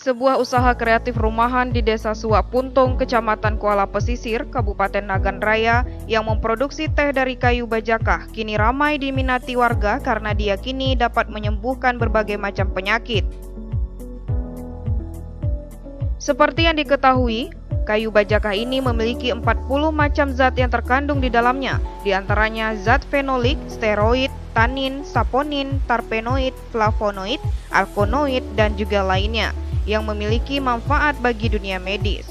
Sebuah usaha kreatif rumahan di Desa Suak Puntung, Kecamatan Kuala Pesisir, Kabupaten Nagan Raya, yang memproduksi teh dari kayu bajakah, kini ramai diminati warga karena diyakini dapat menyembuhkan berbagai macam penyakit. Seperti yang diketahui, kayu bajakah ini memiliki 40 macam zat yang terkandung di dalamnya, diantaranya zat fenolik, steroid, tanin, saponin, terpenoid, flavonoid, alkaloid, dan juga lainnya, yang memiliki manfaat bagi dunia medis.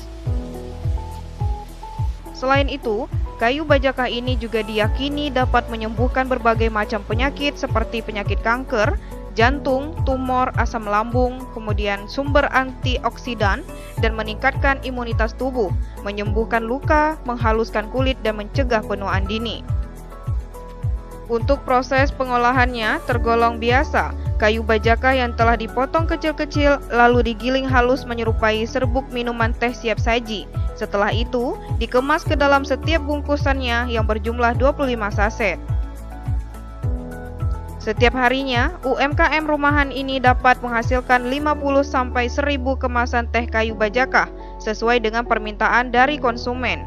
Selain itu, kayu bajakah ini juga diyakini dapat menyembuhkan berbagai macam penyakit seperti penyakit kanker, jantung, tumor, asam lambung, kemudian sumber antioksidan, dan meningkatkan imunitas tubuh, menyembuhkan luka, menghaluskan kulit, dan mencegah penuaan dini. Untuk proses pengolahannya tergolong biasa. Kayu bajakah yang telah dipotong kecil-kecil lalu digiling halus menyerupai serbuk minuman teh siap saji. Setelah itu, dikemas ke dalam setiap bungkusannya yang berjumlah 25 saset. Setiap harinya, UMKM rumahan ini dapat menghasilkan 50-1000 kemasan teh kayu bajakah sesuai dengan permintaan dari konsumen.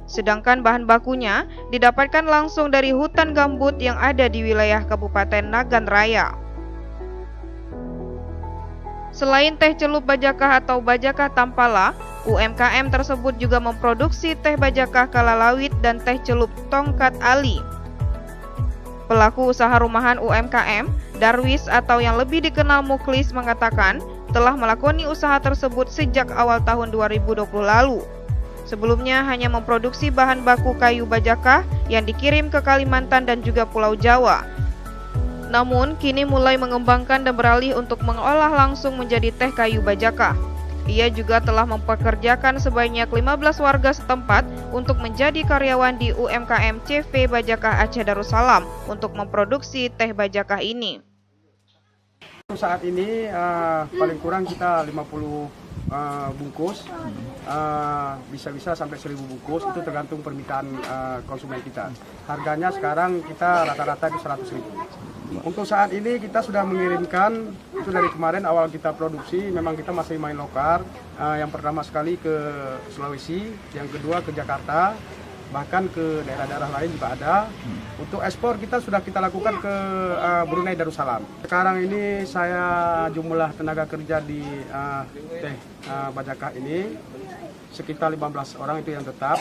Sedangkan bahan bakunya didapatkan langsung dari hutan gambut yang ada di wilayah Kabupaten Nagan Raya. Selain teh celup bajakah atau bajakah tampala, UMKM tersebut juga memproduksi teh bajakah kalalawit dan teh celup tongkat ali. Pelaku usaha rumahan UMKM, Darwis atau yang lebih dikenal Muklis, mengatakan telah melakoni usaha tersebut sejak awal tahun 2020 lalu. Sebelumnya hanya memproduksi bahan baku kayu bajakah yang dikirim ke Kalimantan dan juga Pulau Jawa. Namun, kini mulai mengembangkan dan beralih untuk mengolah langsung menjadi teh kayu bajakah. Ia juga telah mempekerjakan sebanyak 15 warga setempat untuk menjadi karyawan di UMKM CV Bajakah Aceh Darussalam untuk memproduksi teh bajakah ini. Saat ini paling kurang kita 50 bungkus, bisa-bisa sampai 1000 bungkus, itu tergantung permintaan konsumen kita. Harganya sekarang kita rata-rata itu 100.000. Untuk saat ini kita sudah mengirimkan, itu dari kemarin awal kita produksi, memang kita masih main lokal. Yang pertama sekali ke Sulawesi, yang kedua ke Jakarta, bahkan ke daerah-daerah lain juga ada. Untuk ekspor kita sudah kita lakukan ke Brunei Darussalam. Sekarang ini saya jumlah tenaga kerja di teh bajakah ini sekitar 15 orang itu yang tetap.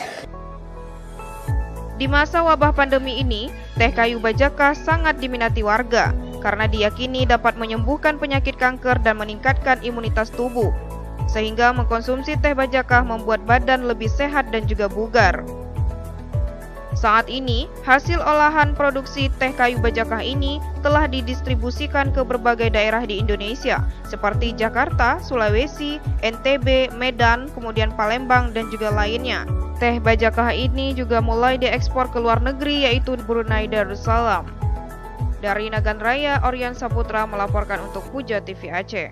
Di masa wabah pandemi ini, teh kayu bajakah sangat diminati warga karena diyakini dapat menyembuhkan penyakit kanker dan meningkatkan imunitas tubuh. Sehingga mengkonsumsi teh bajakah membuat badan lebih sehat dan juga bugar. Saat ini, hasil olahan produksi teh kayu bajakah ini telah didistribusikan ke berbagai daerah di Indonesia, seperti Jakarta, Sulawesi, NTB, Medan, kemudian Palembang, dan juga lainnya. Teh bajakah ini juga mulai diekspor ke luar negeri, yaitu Brunei Darussalam. Dari Nagan Raya, Orian Saputra melaporkan untuk Puja TV Aceh.